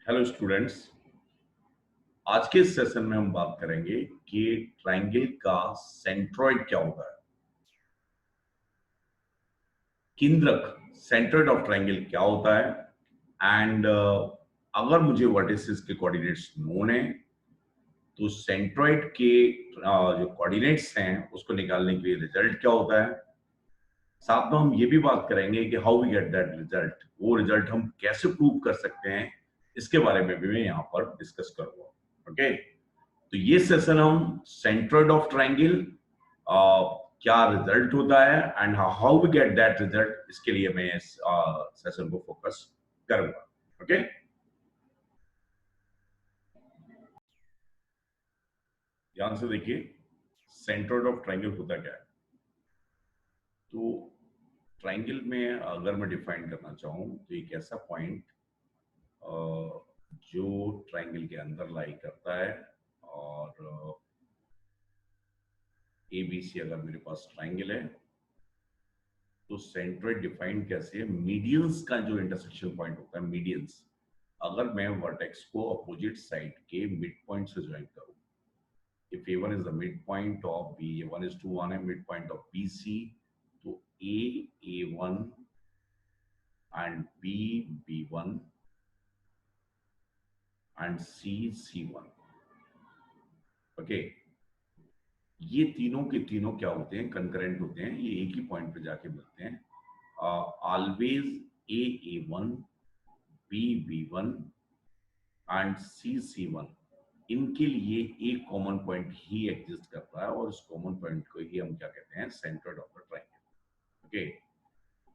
Hello students, आज के session में हम बात करेंगे कि ट्रायंगल का सेंट्रोइड क्या होता है। केंद्रक सेंट्रोइड ऑफ ट्रायंगल क्या होता है एंड अगर मुझे वर्टिसेस के कोऑर्डिनेट्स नोन है तो सेंट्रोइड के जो कोऑर्डिनेट्स हैं उसको निकालने के लिए रिजल्ट क्या होता है। साथ में हम ये भी बात करेंगे कि how we get that result, वो रिजल्ट हम कैसे प्रूव कर सकते हैं, इसके बारे में भी मैं यहाँ पर डिस्कस करूंगा। ओके, तो ये सेशन हम सेंट्रोइड ऑफ ट्रायंगल क्या रिजल्ट होता है and how we get that result, इसके लिए मैं इस सेशन को फोकस करूंगा। ओके, ध्यान से देखिए, सेंट्रोइड ऑफ ट्रायंगल होता क्या है। तो ट्रायंगल में अगर मैं डिफाइन करना चाहूँ तो एक ऐसा पॉइंट जो ट्रायंगल के अंदर लाई करता है और ए बी सी अगर मेरे पास ट्रायंगल है तो सेंट्रोइड डिफाइन कैसे है। मीडियंस का जो इंटरसेक्शन पॉइंट होता है, मीडियंस, अगर मैं वर्टेक्स को अपोजिट साइड के मिड पॉइंट से ज्वाइन करूं, if A1 is the midpoint of B, A1 is to 1 है midpoint of BC, तो A1 and B1 and C1। Okay, ये तीनों के तीनों क्या होते हैं, कंकरेंट होते हैं, ये एक ही पॉइंट पे जाके मिलते हैं। Always A1, B1 and C1, इनके लिए एक कॉमन पॉइंट ही एग्जिस्ट करता है और उस कॉमन पॉइंट को ही हम क्या कहते हैं, centroid of the triangle. Okay,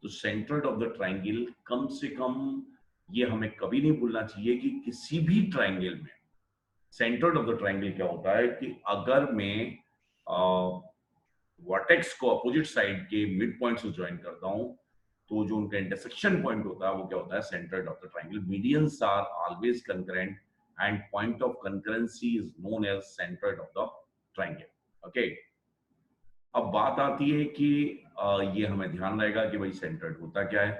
तो सेंट्रोइड ऑफ द ट्रायंगल कम से कम ये हमें कभी नहीं भूलना चाहिए कि किसी भी ट्रायंगल में सेंट्रोइड ऑफ द ट्रायंगल क्या होता है कि अगर मैं वर्टेक्स को अपोजिट साइड के मिड पॉइंट से ज्वाइन करता हूं तो जो उनका इंटरसेक्शन पॉइंट होता है वो क्या होता है, centroid of the triangle. Medians are always concurrent and point of concurrency is known as centroid of the triangle। okay, अब बात आती है कि ये हमें ध्यान रहेगा कि भाई सेंट्रोइड होता क्या है,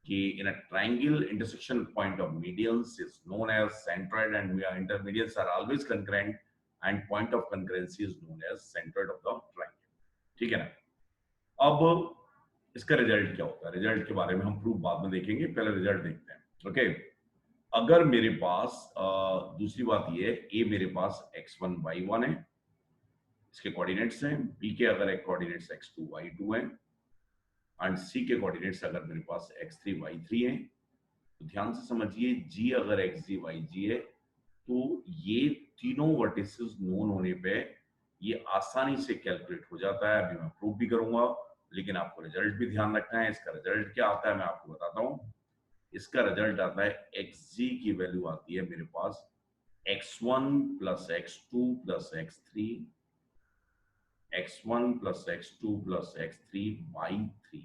कि in a triangle intersection point of medians is known as centroid and intermedians are always concurrent and point of concurrency is known as centroid of the triangle। ठीक है ना। अब इसका रिजल्ट क्या होता है, रिजल्ट के बारे में हम प्रूफ बाद में देखेंगे, पहले रिजल्ट देखते हैं। ओके, अगर मेरे पास दूसरी बात ये है, ए मेरे पास x1 y1 है, इसके कोऑर्डिनेट्स हैं, बी के अगर एक कोऑर्डिनेट्स x2 y2 हैं एंड सी के कोऑर्डिनेट्स अगर मेरे पास x3 y3 हैं, तो ध्यान से समझिए, जी अगर xg yg है तो ये तीनों वर्टिसेस नोन होने पे ये आसानी से कैलकुलेट हो जाता है। अभी मैं प्रूफ भी करूंगा, लेकिन आपको रिजल्ट भी ध्यान रखना है। इसका रिजल्ट क्या आता है मैं आपको बताता हूं। इसका रिजल्ट आता है xg की वैल्यू आती है मेरे पास x1 plus x2 plus x3, x1 plus x2 plus x3 y3।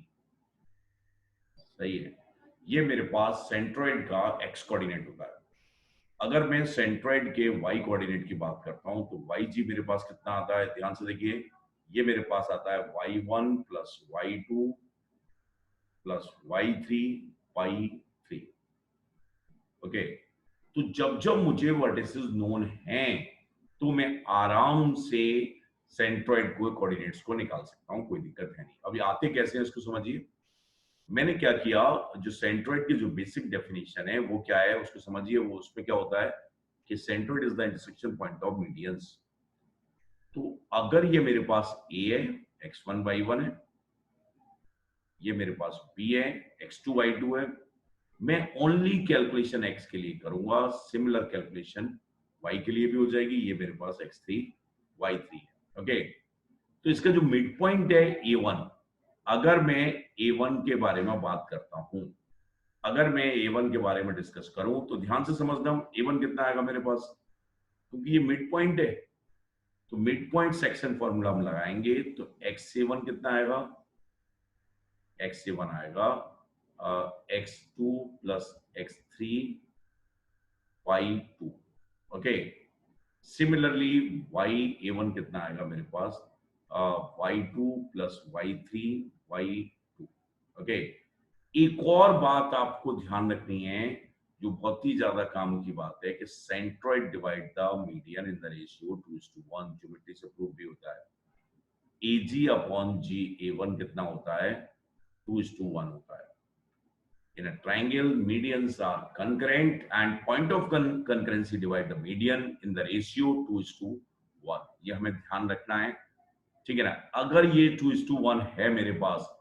सही है, ये मेरे पास सेंट्रोइड का x कोऑर्डिनेट होता है। अगर मैं सेंट्रोइड के y कोऑर्डिनेट की बात करता हूं तो yg मेरे पास कितना आता है, ध्यान से देखिए, ये मेरे पास आता है y1 plus y2 plus y3 y3। Okay, तो जब जब मुझे वर्टिसेस नोन हैं तो मैं आराम से सेंट्रोइड को कोऑर्डिनेट्स को निकाल सकता हूं, कोई दिक्कत है नहीं। अभी आते कैसे हैं इसको समझिए। मैंने क्या किया, जो सेंट्रोइड की जो बेसिक डेफिनेशन है वो क्या है उसको समझिए। वो उसमें क्या होता है कि centroid is the intersection point of medians. तो अगर ये मेरे पास ए है, x1 y1 है, ये मेरे पास बी है, x2 y2 है, मैं ओनली कैलकुलेशन x के लिए करूंगा, सिमिलर कैलकुलेशन y के लिए भी हो जाएगी। ये मेरे पास x3 y3 है। ओके, तो इसका जो मिड पॉइंट है a1, अगर मैं a1 के बारे में बात करता हूं, अगर मैं a1 के बारे में डिस्कस करूं तो ध्यान से समझना, a1 कितना आएगा मेरे पास, क्योंकि ये मिड पॉइंट है तो मिड पॉइंट सेक्शन फॉर्मूला हम लगाएंगे तो x7 कितना आएगा, x7 आएगा x2 plus x3 y2। Okay, similarly y1 कितना आएगा मेरे पास, y2 plus y3 y2। Okay, एक और बात आपको ध्यान रखनी है जो बहुत ही ज्यादा काम की बात है कि centroid divide the median in the ratio 2:1, geometry से प्रूव भी होता है। AG अपॉन G A1 कितना होता है? 2:1 होता है। In a triangle, medians are concurrent and point of concurrency divide the median in the ratio 2:1। ये हमें ध्यान रखना है, ठीक है ना। अगर ये 2:1 है मेरे पास,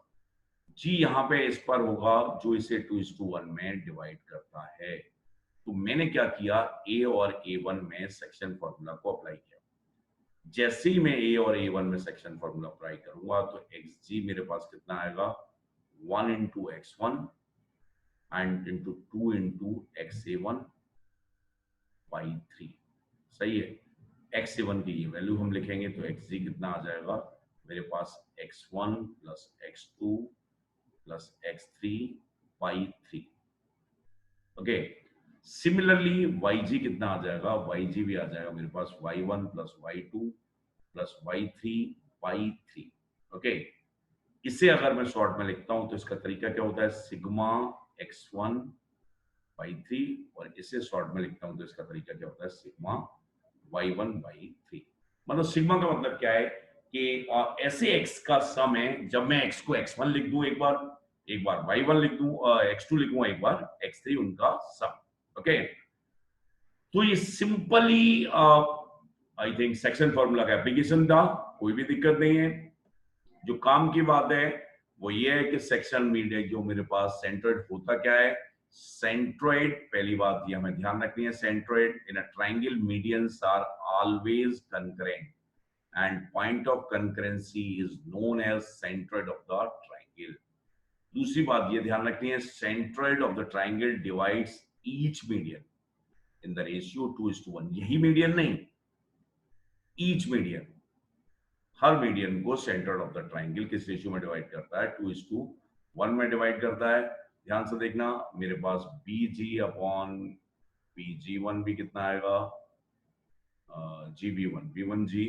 जी यहाँ पे इस पर होगा जो इसे 2:1 में डिवाइड करता है। तो मैंने क्या किया, ए और A1 में सेक्शन फॉर्मूला को अप्लाई किया। जैसे ही मैं ए और A1 में सेक्शन फॉर्मूला अप्लाई करूंगा तो XG मेरे पास कितना आएगा, 1 into X1 and into 2 into XA1 by 3। सही है। XA1 की ये वैल्यू हम लिखेंगे तो XG कितना आ जाएगा मेरे पास, X1 plus X2 plus X3 by 3। Okay, similarly YG कितना आ जाएगा, YG भी आ जाएगा मेरे पास Y1 plus Y2 plus Y3 by 3। Okay, इसे अगर मैं शॉर्ट में लिखता हूं तो इसका तरीका क्या होता है, सिग्मा X1 by 3, और इसे शॉर्ट में लिखता हूं तो इसका तरीका क्या होता है, सिग्मा Y1 by 3। मतलब सिग्मा का मतलब क्या है कि ऐसे x का सम है, जब मैं x को x1 लिख दूं एक बार y1 लिख दूं, x2 लिखूं एक बार x3, उनका सम। ओके, तो ये simply I think section formula का एप्लीकेशन था, कोई भी दिक्कत नहीं है। जो काम की बात है वो ये है कि सेक्शन मीडियन जो मेरे पास सेंट्रोइड होता क्या है, सेंट्रोइड, पहली बात ये हमें ध्यान रखनी है, centroid in a triangle medians are always concurrent and point of concurrency is known as centroid of the triangle। दूसरी बात ये ध्यान रखनी है, centroid of the triangle divides each median in the ratio 2:1। यही मीडियन नहीं, each median, हर median को centroid of the triangle किस रेशियो में डिवाइड करता है, 2:1 में डिवाइड करता है। ध्यान से देखना, मेरे पास BG अपॉन BG1 भी कितना आएगा, GB1 B1G,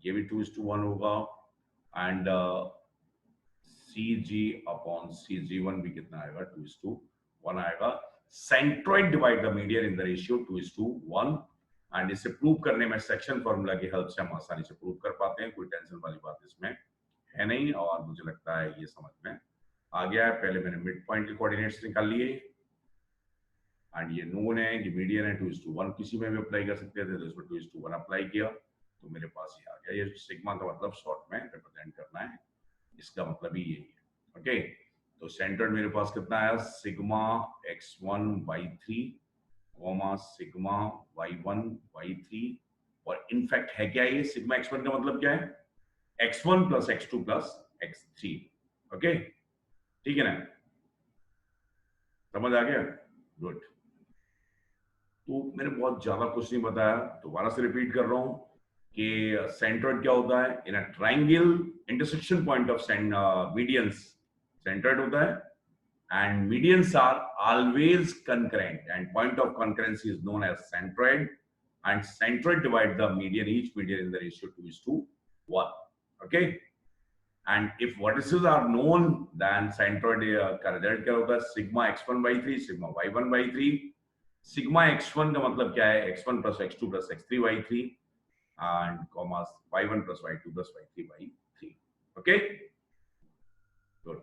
ये भी 2:1 होगा, एंड CG अपॉन CG1 भी कितना आएगा, 2:1 आएगा। Centroid divide the median in the ratio 2:1, and इसे प्रूव करने में सेक्शन फॉर्मूला की हेल्प से हम आसानी से प्रूव कर पाते हैं, कोई टेंशन वाली बात इसमें है नहीं, और मुझे लगता है ये समझ में आ गया है। पहले मैंने मिड पॉइंट के कोऑर्डिनेट्स निकाल लिए, एंड ये नोन है कि मीडियन है 2:1, किसी में भी अप्लाई कर सकते थे, तो इसमें 2:1 अप्लाई किया तो मेरे पास ये आ गया। ये सिग्मा का मतलब शॉर्ट में रिप्रेजेंट करना है, इसका मतलब ही यही है। ओके, तो सेंटर मेरे पास कितना आया, sigma X1 by 3 comma sigma Y1 by 3, और इनफैक्ट है क्या ये सिग्मा X1 का मतलब क्या है, X1 plus X2 plus X3। Okay, ठीक है ना, समझ आ गया, गुड। तो मैंने बहुत ज्यादा कुछ नहीं बताया, दोबारा से रिपीट कर रहा हूं कि सेंट्रोइड क्या होता है, in a triangle intersection point of medians centroid होता है, and medians are always concurrent and point of concurrency is known as centroid, and centroid divide the median, each median in the ratio 2:1। okay, and if vertices are known then centroid का result क्या होता है, sigma X1 by 3 sigma Y1 by 3। Sigma X1 का मतलब क्या है, X1 plus X2 plus X3 by 3 and comma Y1 plus Y2 plus Y3 by 3। okay, good।